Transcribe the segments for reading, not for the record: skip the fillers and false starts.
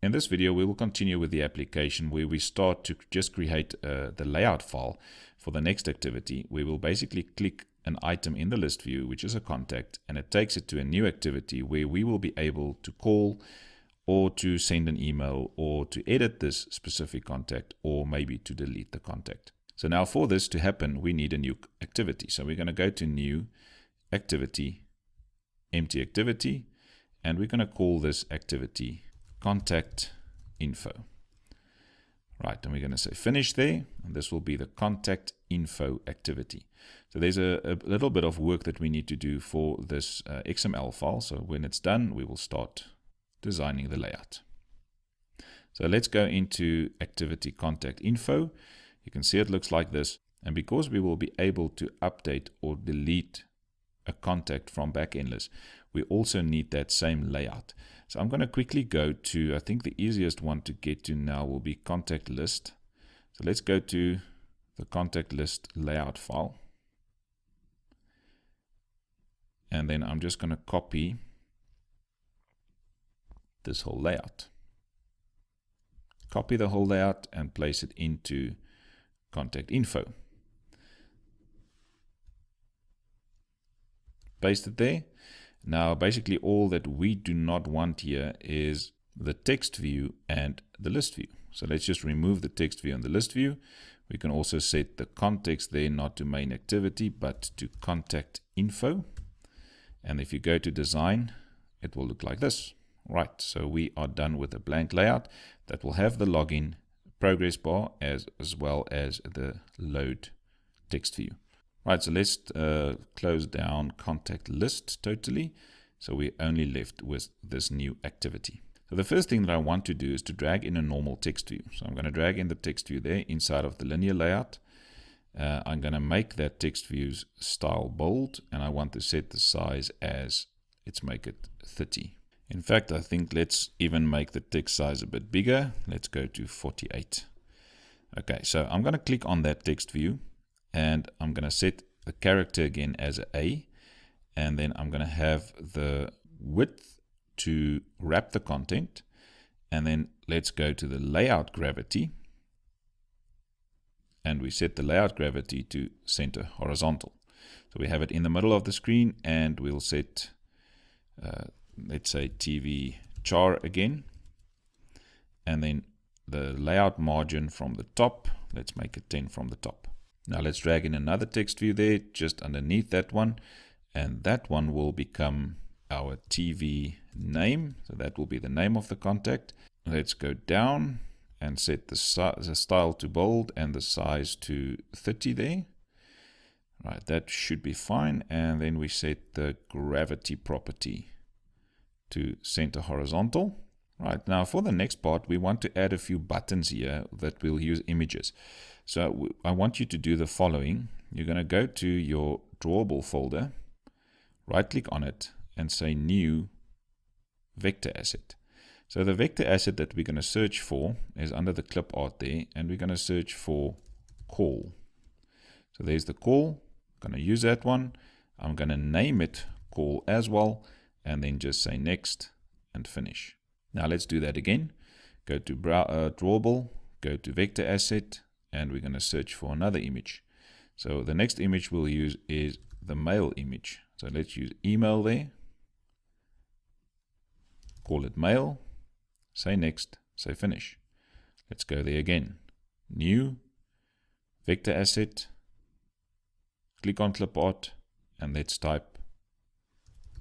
In this video, we will continue with the application where we start to just create the layout file for the next activity. We will basically click an item in the list view, which is a contact, and it takes it to a new activity where we will be able to call or to send an email or to edit this specific contact or maybe to delete the contact. So now for this to happen, we need a new activity. So we're going to go to new activity, empty activity, and we're going to call this activity contact info. Right, and we're going to say finish there, and this will be the contact info activity. So there's a little bit of work that we need to do for this XML file. So when it's done, we will start designing the layout. So let's go into activity contact info. You can see it looks like this, and because we will be able to update or delete a contact from backend list, we also need that same layout. So I'm going to quickly go to, I think the easiest one to get to now will be contact list. So let's go to the contact list layout file. And then I'm just going to copy this whole layout. Copy the whole layout and place it into contact info. Paste it there. Now basically all that we do not want here is the text view and the list view. So let's just remove the text view and the list view. We can also set the context there not to main activity but to contact info. And if you go to design, it will look like this. Right, so we are done with a blank layout that will have the login progress bar as well as the load text view. Right, so let's close down contact list totally. So we're only left with this new activity. So the first thing that I want to do is to drag in a normal text view. So I'm going to drag in the text view there inside of the linear layout. I'm going to make that text view's style bold, and I want to set the size as, let's make it 30. In fact, I think let's even make the text size a bit bigger. Let's go to 48. Okay, so I'm going to click on that text view and I'm going to set the character again as A, and then I'm going to have the width to wrap the content, and then let's go to the layout gravity and we set the layout gravity to center horizontal. So we have it in the middle of the screen, and we'll set let's say TV char again, and then the layout margin from the top, let's make it 10 from the top. Now let's drag in another text view there just underneath that one, and that one will become our TV name. So that will be the name of the contact. Let's go down and set the style to bold and the size to 30 there. Right, that should be fine. And then we set the gravity property to center horizontal. Right, now for the next part, we want to add a few buttons here that will use images. So I want you to do the following. You're going to go to your drawable folder, right click on it and say new vector asset. So the vector asset that we're going to search for is under the clip art there, and we're going to search for call. So there's the call. I'm going to use that one. I'm going to name it call as well, and then just say next and finish. Now let's do that again. Go to drawable, go to vector asset, and we're going to search for another image. So the next image we'll use is the mail image. So let's use email there. Call it mail. Say next, say finish. Let's go there again. New, vector asset, click on clip art, and let's type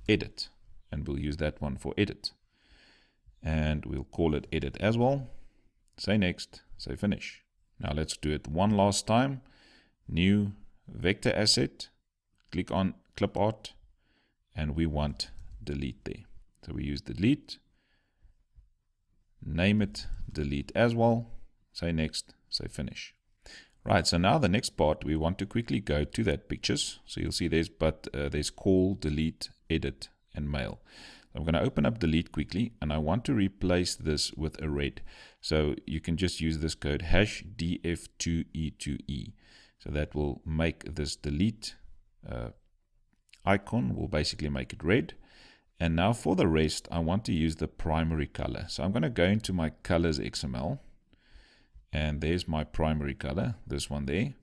edit. And we'll use that one for edit. And we'll call it edit as well. Say next, say finish. Now let's do it one last time. New vector asset, click on clip art, and we want delete there. So we use delete, name it delete as well, say next, say finish. Right, so now the next part, we want to quickly go to that pictures. So you'll see there's call, delete, edit, and mail. I'm going to open up delete quickly, and I want to replace this with a red. So you can just use this code hash df2e2e. So that will make this delete icon, will basically make it red. And now for the rest, I want to use the primary color. So I'm going to go into my colors XML, and there's my primary color, this one there.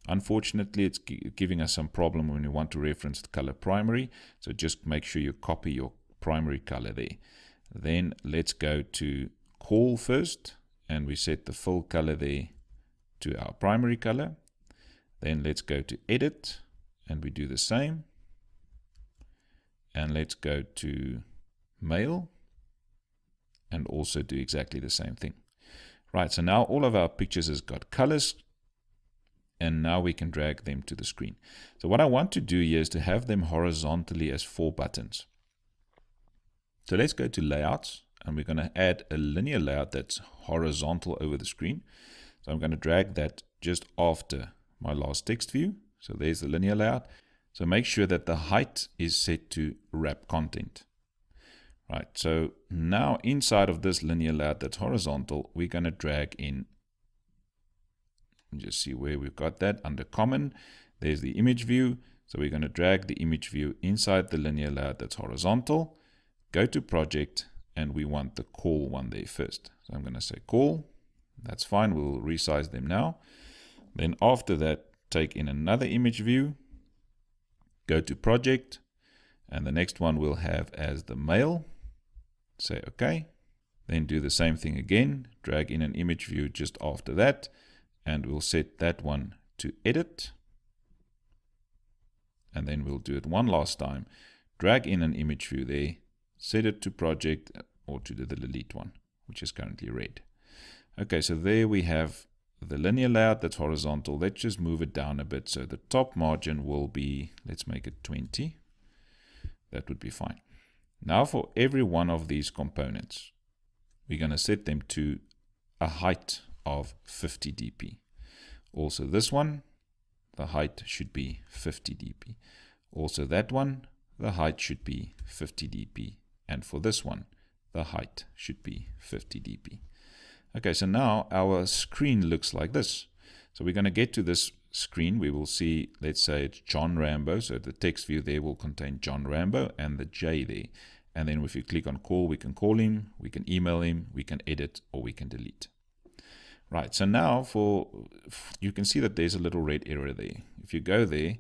Unfortunately, it's giving us some problem when we want to reference the color primary. So just make sure you copy your primary color there. Then let's go to call first, and we set the fill color there to our primary color. Then let's go to edit, and we do the same. And let's go to mail, and also do exactly the same thing. Right, so now all of our pictures has got colors, and now we can drag them to the screen. So what I want to do here is to have them horizontally as 4 buttons. So let's go to layouts, and we're going to add a linear layout that's horizontal over the screen. So I'm going to drag that just after my last text view. So there's the linear layout. So make sure that the height is set to wrap content. Right, so now inside of this linear layout that's horizontal, we're going to drag in, just see where we've got that, under common, there's the image view. So we're going to drag the image view inside the linear layout that's horizontal, go to project, and we want the call one there first. So I'm going to say call, that's fine, we'll resize them now. Then after that, take in another image view, go to project, and the next one we'll have as the mail. Say OK. Then do the same thing again, drag in an image view just after that, and we'll set that one to edit. And then we'll do it one last time, drag in an image view there, set it to project, or to the delete one, which is currently red. Okay, so there we have the linear layout that's horizontal. Let's just move it down a bit. So the top margin will be, let's make it 20. That would be fine. Now for every one of these components, we're going to set them to a height of 50 dp. Also this one, the height should be 50 dp. Also that one, the height should be 50 dp. And for this one, the height should be 50 dp. Okay, so now our screen looks like this. So we're going to get to this screen. We will see, let's say it's John Rambo. So the text view there will contain John Rambo and the J there. And then if you click on call, we can call him, we can email him, we can edit, or we can delete. Right, so now you can see that there's a little red error there. If you go there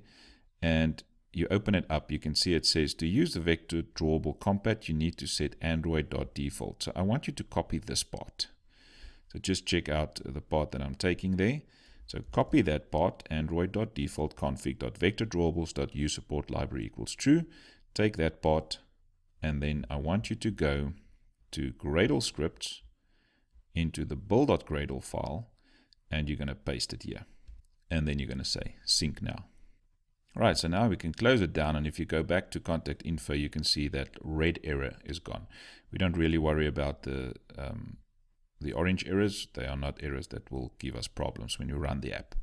and you open it up, you can see it says to use the vector drawable compat, you need to set android.default. So I want you to copy this part. So just check out the part that I'm taking there. So copy that part, android.default config.vectordrawable.usupport library equals true. Take that part, and then I want you to go to Gradle scripts, into the build.gradle file, and you're going to paste it here. And then you're going to say sync now. All right, so now we can close it down, and if you go back to contact info, you can see that red error is gone. We don't really worry about the orange errors. They are not errors that will give us problems when you run the app.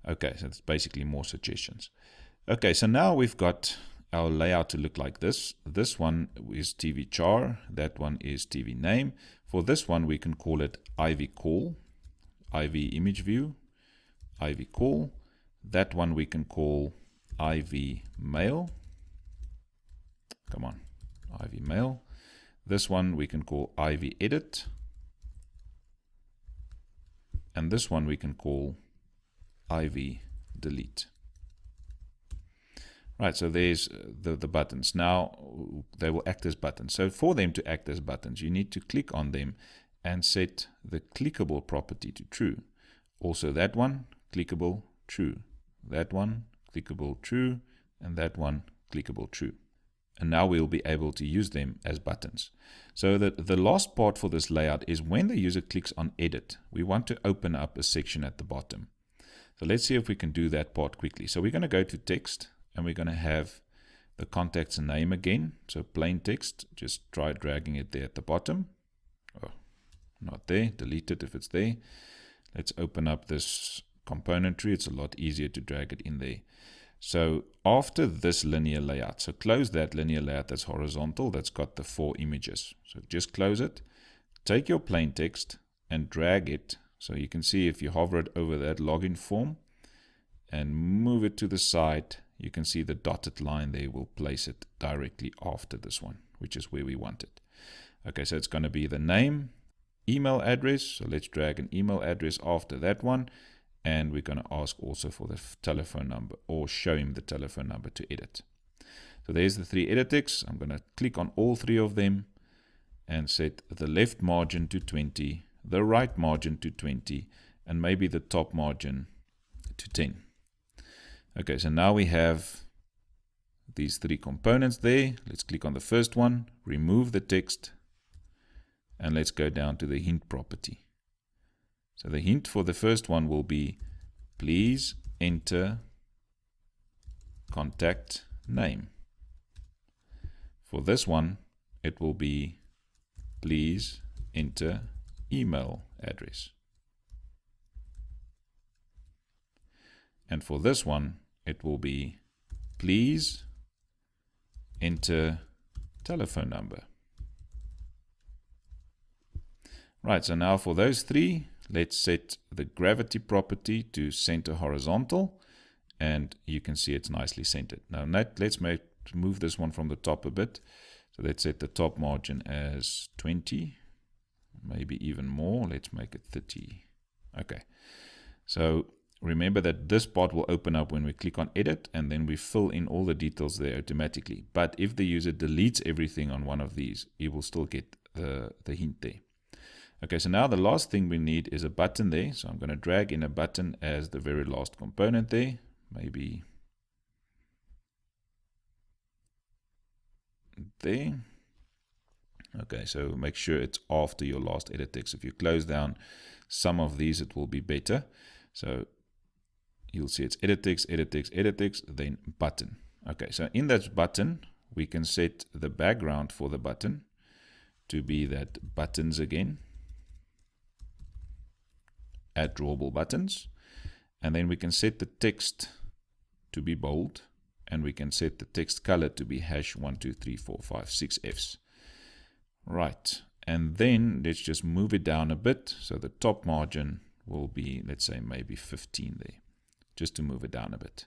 Okay, so it's basically more suggestions. Okay, so now we've got our layout to look like this. This one is TV char, that one is TV name. For this one, we can call it Ivy call, Ivy image view, Ivy call. That one we can call Ivy mail. Come on, Ivy mail. This one we can call Ivy edit. And this one we can call Ivy delete. Right, so there's the buttons. Now they will act as buttons. So for them to act as buttons, you need to click on them and set the clickable property to true. Also that one, clickable, true. That one, clickable, true. And that one, clickable, true. And now we'll be able to use them as buttons. So the last part for this layout is when the user clicks on edit, we want to open up a section at the bottom. So let's see if we can do that part quickly. So we're going to go to text, and we're going to have the contact's name again. So plain text, just try dragging it there at the bottom. Oh, not there, delete it if it's there. Let's open up this component tree. It's a lot easier to drag it in there. So after this linear layout, so close that linear layout that's horizontal, that's got the 4 images. So just close it, take your plain text and drag it. So you can see if you hover it over that login form and move it to the side, you can see the dotted line there will place it directly after this one, which is where we want it. Okay, so it's going to be the name, email address. So let's drag an email address after that one. And we're going to ask also for the telephone number, or show him the telephone number to edit. So there's the 3 edit texts. I'm going to click on all 3 of them and set the left margin to 20, the right margin to 20, and maybe the top margin to 10. Okay, so now we have these 3 components there. Let's click on the first one, remove the text, and let's go down to the hint property. So the hint for the first one will be, please enter contact name. For this one, it will be, please enter email address. And for this one, it will be, please enter telephone number. Right, so now for those 3, let's set the gravity property to center horizontal, and you can see it's nicely centered. Now let's move this one from the top a bit. So let's set the top margin as 20, maybe even more. Let's make it 30. Okay, so remember that this part will open up when we click on edit, and then we fill in all the details there automatically. But if the user deletes everything on one of these, he will still get the hint there. Okay, so now the last thing we need is a button there. So I'm going to drag in a button as the very last component there. Maybe there. Okay, so make sure it's after your last edit text. If you close down some of these, it will be better. So you'll see it's edit text, edit text, edit text, then button. Okay, so in that button, we can set the background for the button to be that buttons again. Add drawable buttons. And then we can set the text to be bold. And we can set the text color to be #1234566Fs. Right. And then let's just move it down a bit. So the top margin will be, let's say, maybe 15 there, just to move it down a bit.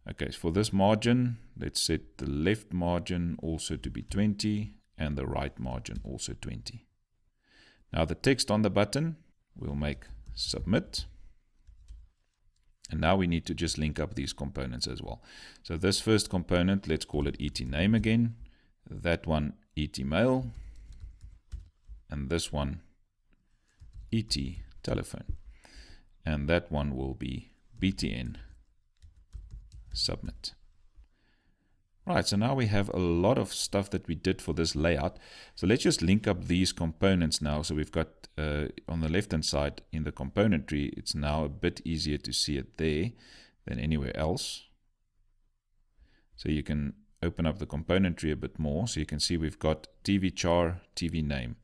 Okay, so for this margin, let's set the left margin also to be 20 and the right margin also 20. Now the text on the button, we'll make submit. And now we need to just link up these components as well. So this first component, let's call it ET name again. That one, ET mail. And this one, ET telephone. And that one will be BTN submit. Right, so now we have a lot of stuff that we did for this layout. So let's just link up these components now. So we've got on the left hand side in the component tree, it's now a bit easier to see it there than anywhere else. So you can open up the component tree a bit more. So you can see we've got TV char, TV name.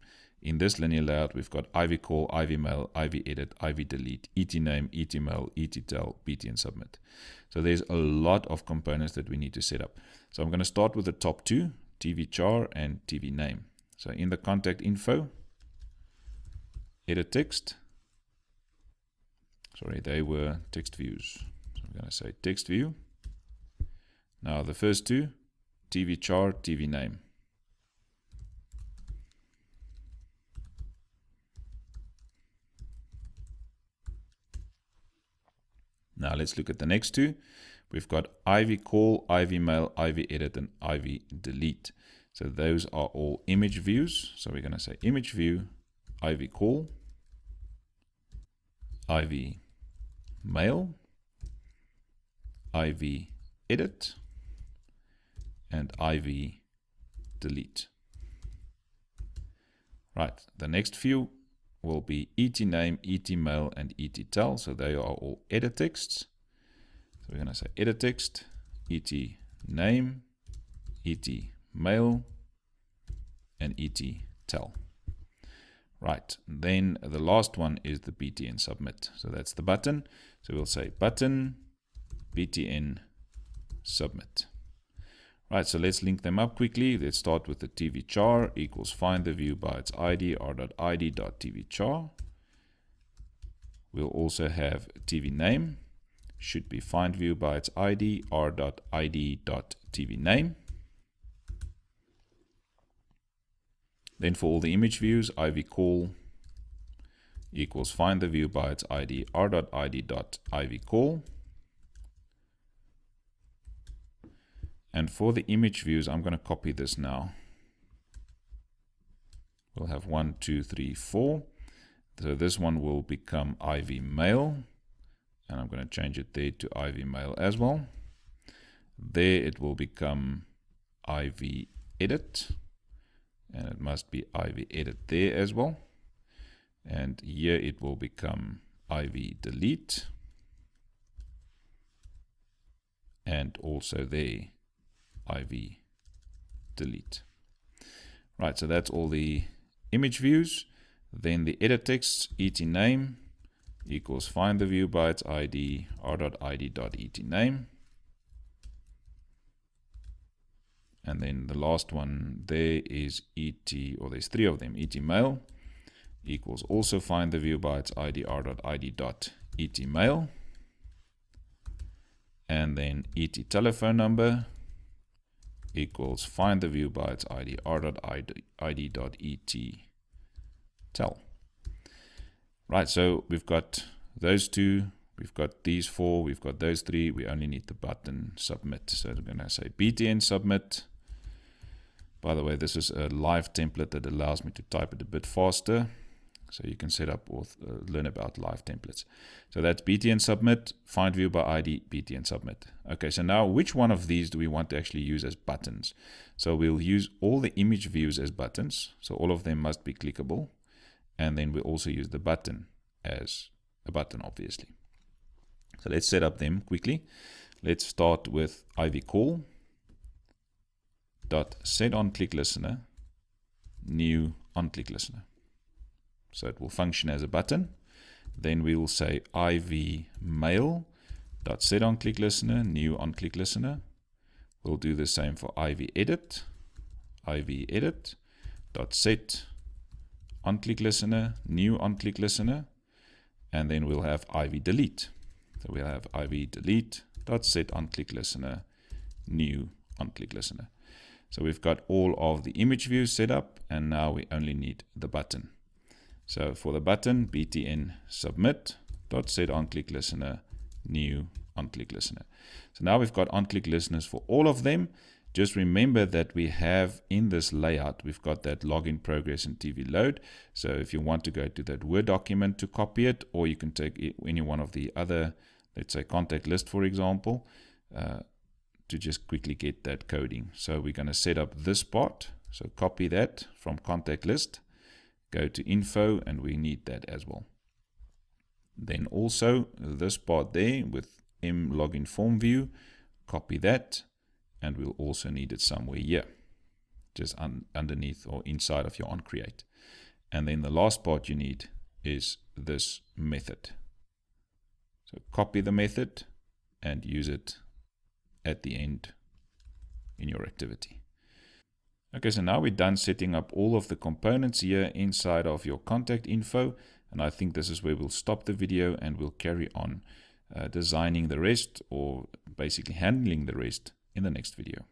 In this linear layout, we've got IV call, IV mail, IV edit, IV delete, ET name, ET mail, ET tel, BTN submit. So there's a lot of components that we need to set up. So I'm going to start with the top 2, TV char and TV name. So in the contact info, edit text. Sorry, they were text views. So I'm going to say text view. Now the first 2, TV char, TV name. Now let's look at the next 2. We've got IV call, IV mail, IV edit, and IV delete. So those are all image views. So we're going to say image view, IV call, IV mail, IV edit, and IV delete. Right, the next few will be ET name, ET mail, and ET tel. So they are all edit texts. So we're going to say edit text, ET name, ET mail, and ET tel. Right, then the last one is the BTN submit. So that's the button. So we'll say button, BTN submit. Right, so let's link them up quickly. Let's start with the TV char equals find the view by its ID r.id.tvchar. We'll also have TV name, should be find view by its ID r.id.tvname. Then for all the image views, ivcall equals find the view by its ID, r.id.ivcall. And for the image views, I'm going to copy this now. We'll have 1, 2, 3, 4. So this one will become IV male, and I'm going to change it there to IV male as well. There it will become IV edit, and it must be IV edit there as well. And here it will become IV delete, and also there IV delete. Right, so that's all the image views. Then the edit text, et name equals find the view by its ID, r.id.et name. And then the last one there is et, or there's 3 of them, et mail equals also find the view by its ID, r.id.et mail. And then et telephone number equals find the view by its ID, r.id.et tel. Right, so we've got those 2, we've got these 4, we've got those 3, we only need the button submit. So we're going to say btn submit. By the way, this is a live template that allows me to type it a bit faster. So you can set up or learn about live templates. So that's btn submit, find view by ID, btn submit. Okay, so now which one of these do we want to actually use as buttons? So we'll use all the image views as buttons. So all of them must be clickable. And then we also use the button as a button, obviously. So let's set up them quickly. Let's start with ivcall dot set on click listener, new on click listener. So it will function as a button. Then we will say ivmail dot set on click listener, new on click listener. We'll do the same for ivedit dot set on click listener, new on click listener, and then we'll have ivdelete. So we'll have ivdelete dot set on click listener, new on click listener. So we've got all of the image views set up, and now we only need the button. So for the button, btn submit dot set on click listener, new on click listener. So now we've got on click listeners for all of them. Just remember that we have in this layout, we've got that login progress and TV load. So if you want to go to that Word document to copy it, or you can take any one of the other, let's say contact list, for example, to just quickly get that coding. So we're going to set up this part. So copy that from contact list, go to info, and we need that as well. Then also this part there with m login form view, copy that. And we'll also need it somewhere here, just underneath or inside of your onCreate. And then the last part you need is this method. So copy the method and use it at the end in your activity. Okay, so now we're done setting up all of the components here inside of your contact info. And I think this is where we'll stop the video, and we'll carry on designing the rest, or basically handling the rest, in the next video.